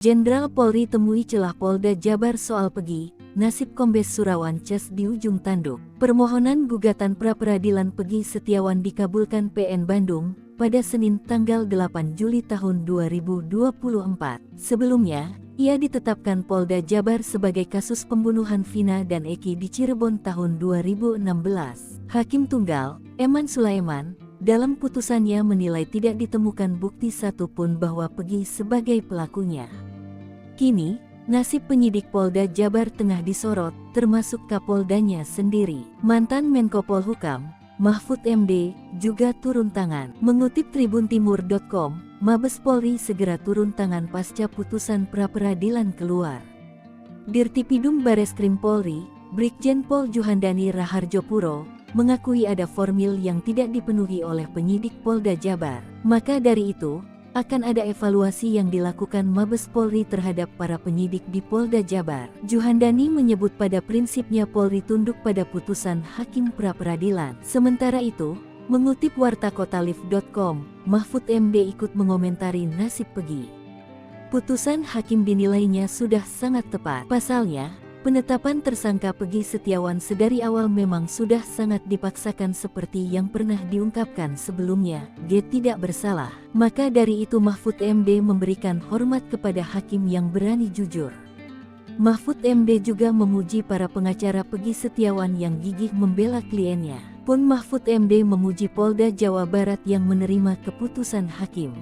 Jenderal Polri temui celah Polda Jabar soal Pegi, nasib Kombes Surawan Ces di ujung tanduk. Permohonan gugatan pra-peradilan Pegi Setiawan dikabulkan PN Bandung pada Senin tanggal 8 Juli tahun 2024. Sebelumnya, ia ditetapkan Polda Jabar sebagai kasus pembunuhan Vina dan Eki di Cirebon tahun 2016. Hakim Tunggal, Eman Sulaiman, dalam putusannya menilai tidak ditemukan bukti satupun bahwa Pegi sebagai pelakunya. Kini, nasib penyidik Polda Jabar tengah disorot, termasuk Kapoldanya sendiri. Mantan Menko Polhukam, Mahfud MD, juga turun tangan. Mengutip tribuntimur.com, Mabes Polri segera turun tangan pasca putusan pra-peradilan keluar. Dirtipidum Bareskrim Polri, Brigjen Pol Juhandani Raharjopuro, mengakui ada formil yang tidak dipenuhi oleh penyidik Polda Jabar. Maka dari itu, akan ada evaluasi yang dilakukan Mabes Polri terhadap para penyidik di Polda Jabar. Juhandani menyebut pada prinsipnya Polri tunduk pada putusan hakim pra-peradilan. Sementara itu, mengutip wartakotaliv.com, Mahfud MD ikut mengomentari nasib Pegi. Putusan hakim dinilainya sudah sangat tepat. Pasalnya, penetapan tersangka Pegi Setiawan sedari awal memang sudah sangat dipaksakan seperti yang pernah diungkapkan sebelumnya, dia tidak bersalah. Maka dari itu Mahfud MD memberikan hormat kepada hakim yang berani jujur. Mahfud MD juga memuji para pengacara Pegi Setiawan yang gigih membela kliennya. Pun Mahfud MD memuji Polda Jawa Barat yang menerima keputusan hakim.